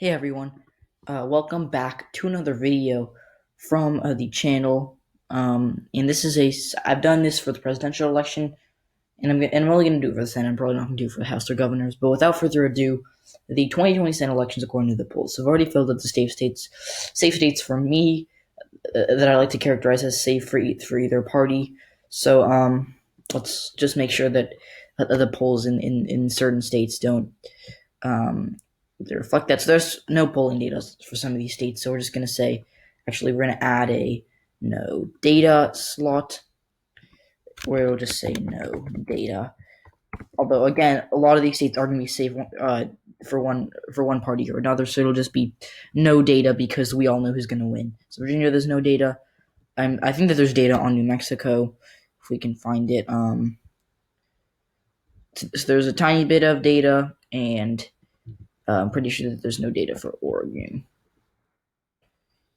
Hey everyone, welcome back to another video from the channel. And this is I've done this for the presidential election, and I'm only going to do it for the Senate. I'm probably not going to do it for the House or governors. But without further ado, the 2020 Senate elections according to the polls. So I've already filled out the safe states for me that I like to characterize as safe for either party. So let's just make sure that the polls in certain states don't um, they reflect that. So there's no polling data for some of these states. So we're just going to say, actually, we're going to add a no data slot where it'll just say no data. Although again, a lot of these states are going to be safe for one party or another. So it'll just be no data because we all know who's going to win. So Virginia, there's no data. I think that there's data on New Mexico if we can find it. So there's a tiny bit of data, and I'm pretty sure that there's no data for Oregon.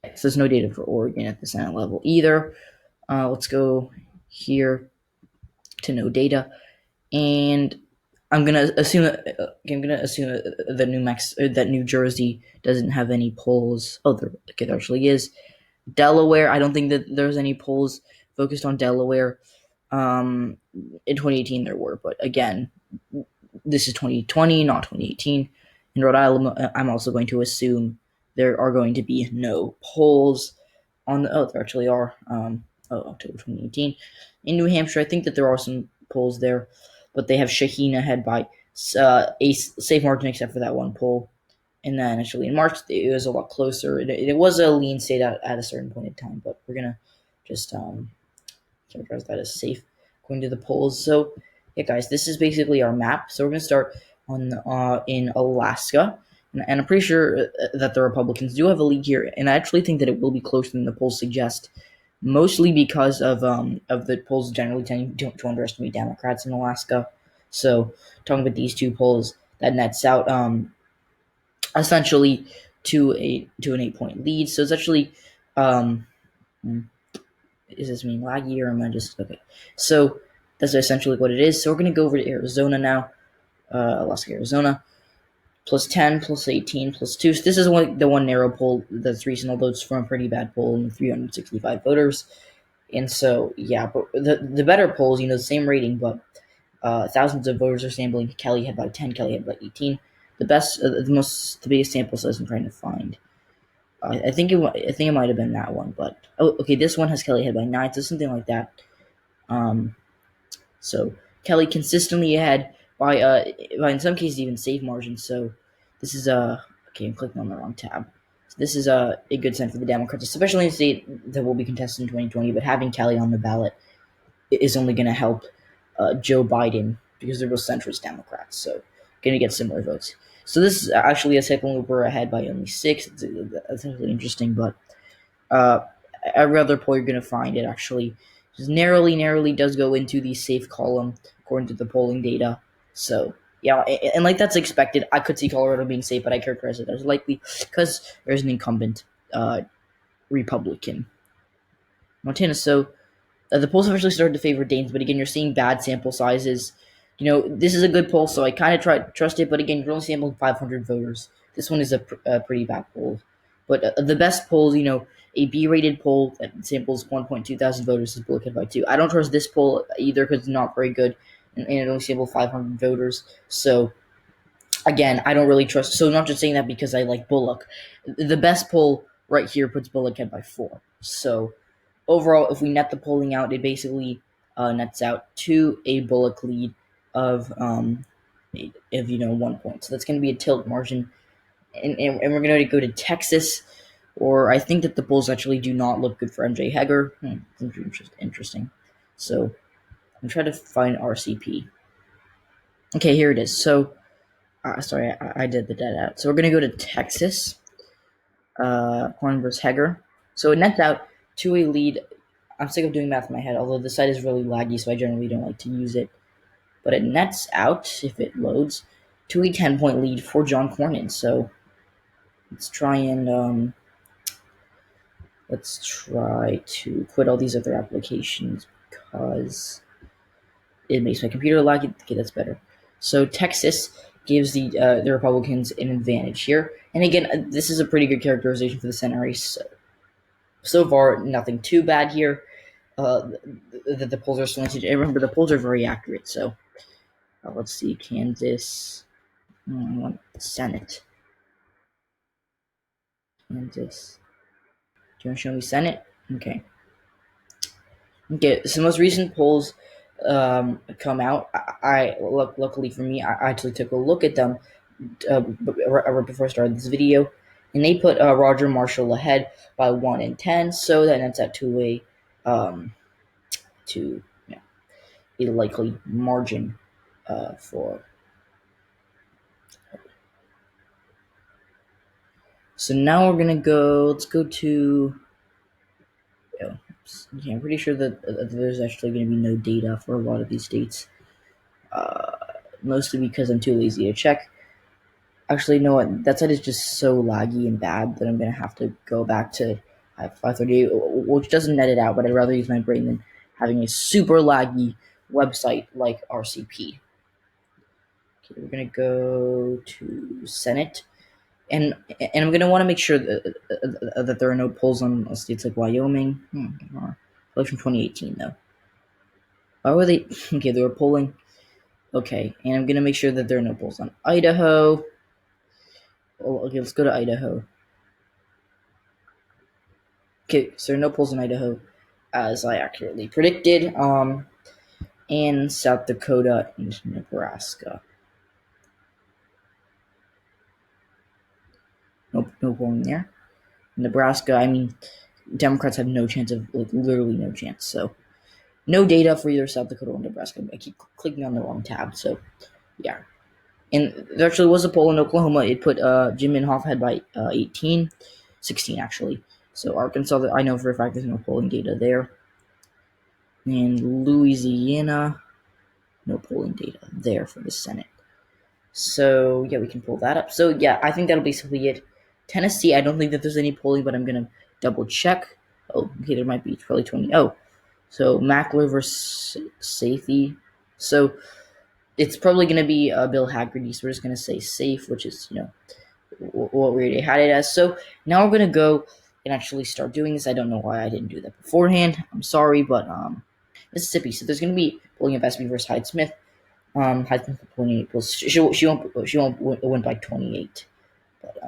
So there's no data for Oregon at the Senate level either. Let's go here to no data, and I'm gonna assume that that New Jersey doesn't have any polls. Oh, there actually is. Delaware, I don't think that there's any polls focused on Delaware. In 2018 there were, but again, this is 2020, not 2018. In Rhode Island, I'm also going to assume there are going to be no polls on the. There actually are. October 2018. In New Hampshire, I think that there are some polls there, but they have Shaheen ahead by a safe margin, except for that one poll. And then actually in March, it was a lot closer. It was a lean state at a certain point in time, but we're gonna just characterize that as safe according to the polls. So yeah, guys, this is basically our map. So we're gonna start on in Alaska, and I'm pretty sure that the Republicans do have a lead here, and I actually think that it will be closer than the polls suggest, mostly because of the polls generally tending to underestimate Democrats in Alaska. So talking about these two polls, that nets out essentially to an 8-point lead. So it's actually is this mean laggy, or am I just okay? So that's essentially what it is. So we're gonna go over to Arizona now. Alaska, Arizona. +10, +18, +2. So this is the one narrow poll that's recent, although it's from a pretty bad poll in 365 voters. And so, yeah, but the better polls, the same rating, but thousands of voters are sampling. Kelly had by 10, Kelly had by 18. The biggest sample size I'm trying to find. I think it might have been that one, but okay, this one has Kelly ahead by 9, so something like that. So Kelly consistently ahead by in some cases even safe margins. So this is okay, I'm clicking on the wrong tab. So this is a good sign for the Democrats, especially in a state that will be contested in 2020. But having Kelly on the ballot is only going to help Joe Biden because they're both centrist Democrats, so going to get similar votes. So this is actually a Hickenlooper ahead by only 6. That's really interesting, but every other poll you're going to find it actually just narrowly does go into the safe column according to the polling data. So yeah, and like that's expected. I could see Colorado being safe, but I characterize it as likely because there's an incumbent Republican. Montana. So the polls have actually started to favor Danes, but again, you're seeing bad sample sizes. This is a good poll, so I kind of trust it, but again, you're only sampling 500 voters. This one is a pretty bad poll. But the best polls, a B-rated poll that samples 1.2 thousand voters is Bullock by 2. I don't trust this poll either because it's not very good, and it only sampled 500 voters. So, again, I don't really trust. So, I'm not just saying that because I like Bullock. The best poll right here puts Bullock ahead by 4. So, overall, if we net the polling out, it basically nets out to a Bullock lead of 1 point. So that's going to be a tilt margin, and we're going to go to Texas, or I think that the polls actually do not look good for MJ Heger. Interesting. So I'm trying to find RCP. Okay, here it is. So sorry, I did the dead out. So we're going to go to Texas. Horn versus Heger. So it nets out to a lead. I'm sick of doing math in my head, although the site is really laggy, so I generally don't like to use it. But it nets out, if it loads, to a 10-point lead for John Cornyn. So let's try to quit all these other applications because it makes my computer laggy. Okay, that's better. So Texas, gives the Republicans an advantage here. And again, this is a pretty good characterization for the Senate race. So far, nothing too bad here. The polls are slanted. Remember, the polls are very accurate. So let's see, Kansas, Senate, Kansas. Do you want to show me Senate? Okay. So most recent polls come out. Luckily for me, I actually took a look at them right before I started this video, and they put Roger Marshall ahead by 1 in 10. So that nets out to a likely margin for. So now we're gonna go. Let's go to. I'm pretty sure that there's actually going to be no data for a lot of these states. Mostly because I'm too lazy to check. Actually, you know what? That site is just so laggy and bad that I'm going to have to go back to 538, which doesn't net it out, but I'd rather use my brain than having a super laggy website like RCP. Okay, we're going to go to Senate. And I'm going to want to make sure that there are no polls on states like Wyoming. Election 2018, though. Why were they? Okay, they were polling. Okay, and I'm going to make sure that there are no polls on Idaho. Okay, let's go to Idaho. Okay, so there are no polls in Idaho, as I accurately predicted. And South Dakota and Nebraska. Nope, no polling there. Nebraska, I mean, Democrats have no chance of, literally no chance. So, no data for either South Dakota or Nebraska. I keep clicking on the wrong tab, so, yeah. And there actually was a poll in Oklahoma. It put Jim Inhofe ahead by 16 actually. So Arkansas, I know for a fact there's no polling data there. And Louisiana, no polling data there for the Senate. So yeah, we can pull that up. So yeah, I think that'll basically it. Tennessee, I don't think that there's any polling, but I'm gonna double check. Oh, okay, there might be. It's probably 20. Oh, so Mackler versus Safety. So it's probably going to be Bill Haggerty, so we're just going to say safe, which is, what we already had it as. So now we're going to go and actually start doing this. I don't know why I didn't do that beforehand. I'm sorry, but Mississippi. So there's going to be polling of SB versus Hyde-Smith. Hyde-Smith 28 plus. She won't win by 28. But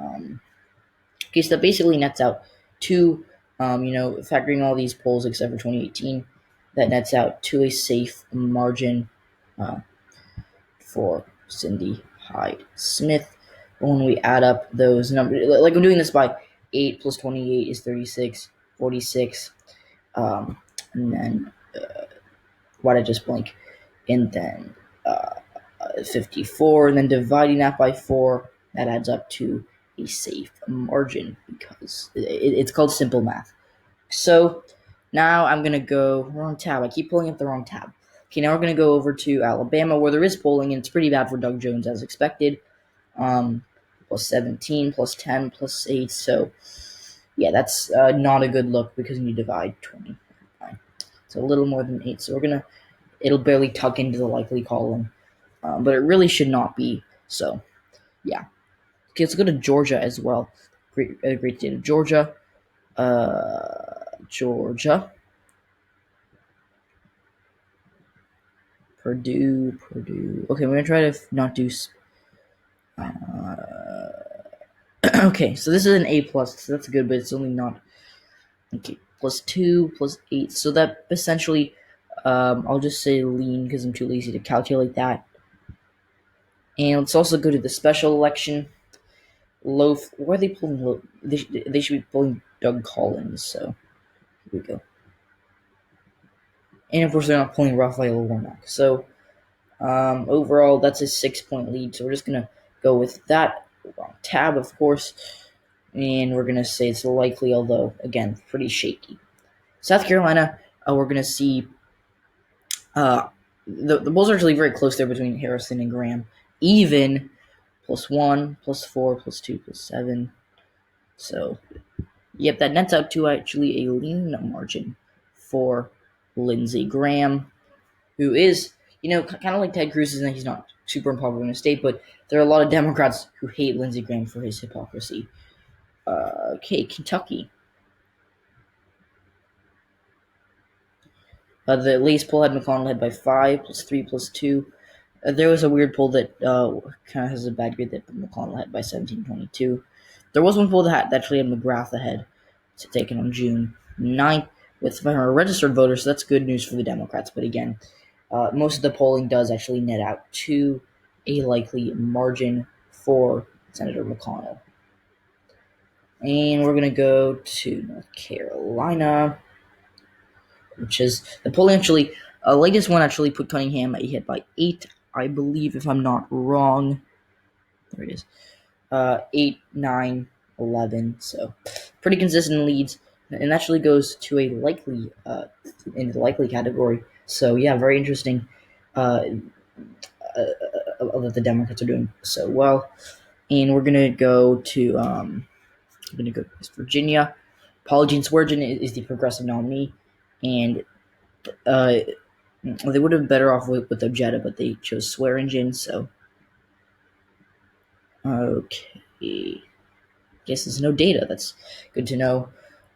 okay, so that basically nets out to factoring all these polls except for 2018, that nets out to a safe margin. For Cindy Hyde Smith. When we add up those numbers, like I'm doing this by 8 plus 28 is 36, 46, and then why did I just blank? And then 54, and then dividing that by 4, that adds up to a safe margin because it's called simple math. So now I'm going to go wrong tab. I keep pulling up the wrong tab. Okay, now we're going to go over to Alabama, where there is polling, and it's pretty bad for Doug Jones, as expected. Plus 17, plus 10, plus 8. So, yeah, that's not a good look because you divide 20. It's a little more than 8. So it'll barely tuck into the likely column. But it really should not be. So, yeah. Okay, let's go to Georgia as well. Great state of Georgia. Georgia. Purdue. Okay, we're going to try to not do... okay, so this is an A+, so that's good, but it's only not... Okay, plus 2, plus 8, so that essentially... I'll just say lean because I'm too lazy to calculate that. And let's also go to the special election. Loaf... Why are they pulling Loaf? They should be pulling Doug Collins, so... Here we go. And of course, they're not pulling Raphael Warnock, so... overall, that's a 6-point lead, so we're just going to go with that. Wrong tab, of course, and we're going to say it's likely, although, again, pretty shaky. South Carolina, we're going to see the polls are actually very close there between Harrison and Graham. Even, plus 1, plus 4, plus 2, plus 7. So, yep, that nets out to actually a lean margin for Lindsey Graham, who is, kind of like Ted Cruz, and he's not super unpopular in the state, but there are a lot of Democrats who hate Lindsey Graham for his hypocrisy. Okay, Kentucky. The latest poll had McConnell ahead by 5, plus 3, plus 2. There was a weird poll that kind of has a bad grade that McConnell ahead by 17.22. There was one poll that actually had McGrath ahead, taken on June 9th, with registered voters, so that's good news for the Democrats. But again, most of the polling does actually net out to a likely margin for Senator McConnell. And we're going to go to North Carolina, which is the polling actually, latest one actually put Cunningham ahead by 8, I believe, if I'm not wrong. There it is. 8, 9, 11. So pretty consistent leads, and actually goes to a likely, in the likely category. So yeah, very interesting that the Democrats are doing so well. And we're gonna go to West Virginia. Paula Jean Swearengin is the progressive nominee, and they would have been better off with Ojeda, but they chose Swearengin. So okay, guess there's no data. That's good to know.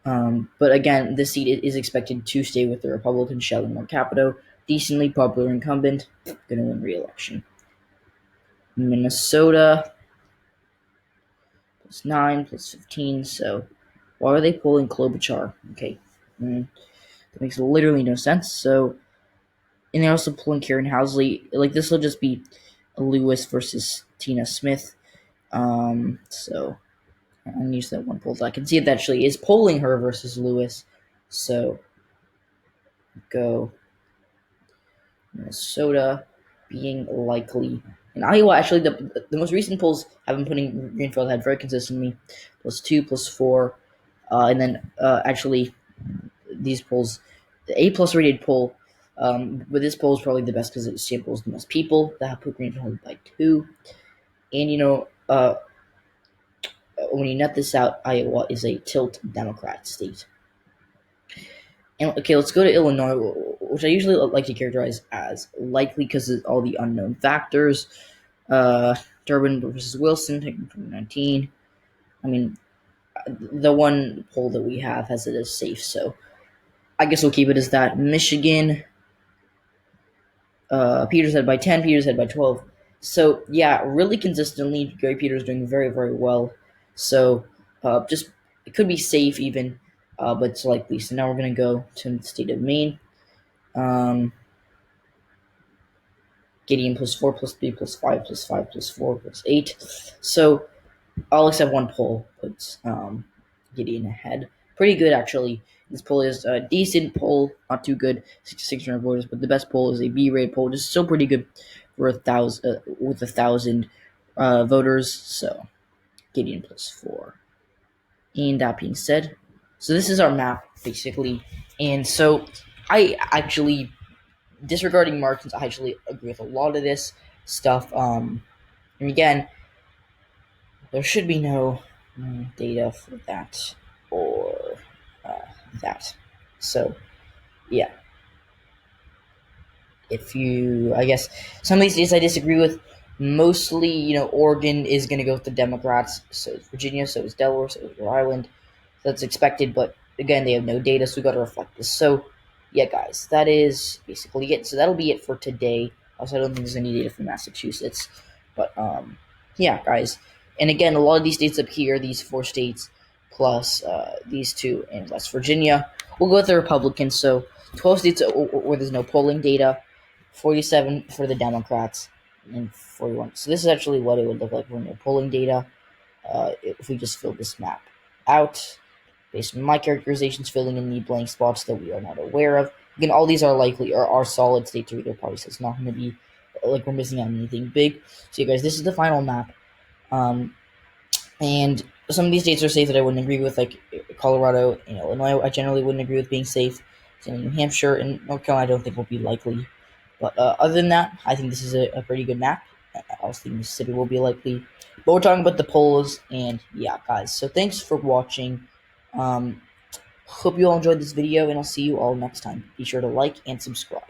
But again, this seat is expected to stay with the Republican Shelley Moore Capito, decently popular incumbent, going to win re-election. Minnesota, plus 9, plus 15. So why are they pulling Klobuchar? Okay, that makes literally no sense. So, and they're also pulling Karen Housley. Like, this will just be Lewis versus Tina Smith. So I'm used to that one poll. I can see it actually is polling her versus Lewis. So go Minnesota being likely. In Iowa, actually, the most recent polls have been putting Greenfield ahead very consistently, plus 2, plus 4, and then actually these polls, the A+ rated poll, but this poll is probably the best because it samples the most people that have put Greenfield by 2, and when you net this out, Iowa is a tilt Democrat state. And okay, let's go to Illinois, which I usually like to characterize as likely because of all the unknown factors. Durbin versus Wilson, 2019. I mean, the one poll that we have has it as safe, so I guess we'll keep it as that. Michigan, Peters had by 10, Peters had by 12. So, yeah, really consistently, Gary Peters doing very, very well. So, just, it could be safe even, but it's likely. So now we're going to go to the state of Maine. Gideon plus 4, plus 3, plus 5, plus 5, plus 4, plus 8. So, all except one poll puts Gideon ahead. Pretty good, actually. This poll is a decent poll, not too good, 600 voters, but the best poll is a B-rated poll, just still pretty good for 1,000 with 1,000 voters. So Gideon plus 4. And that being said, so this is our map basically, and so I actually, disregarding margins, I actually agree with a lot of this stuff. And again, there should be no data for that or that. So, yeah. I guess some of these states I disagree with. Mostly, Oregon is going to go with the Democrats. So is Virginia, so is Delaware, so is Rhode Island. That's expected, but again, they have no data, so we got to reflect this. So, yeah, guys, that is basically it. So that'll be it for today. Also, I don't think there's any data from Massachusetts. But, yeah, guys. And again, a lot of these states up here, these 4 states, plus these 2 in West Virginia, we'll go with the Republicans. So 12 states where there's no polling data, 47 for the Democrats, and 41. So this is actually what it would look like when no polling data if we just fill this map out. Based on my characterizations, filling in the blank spots that we are not aware of. Again, all these are likely or are solid states or either party, so it's not going to be like we're missing out on anything big. So, you guys, this is the final map. And some of these states are safe that I wouldn't agree with, like Colorado and Illinois. I generally wouldn't agree with being safe. So New Hampshire and North Carolina, I don't think will be likely. But other than that, I think this is a pretty good map. I also think Mississippi will be likely. But we're talking about the polls, and yeah, guys. So thanks for watching. Hope you all enjoyed this video, and I'll see you all next time. Be sure to like and subscribe.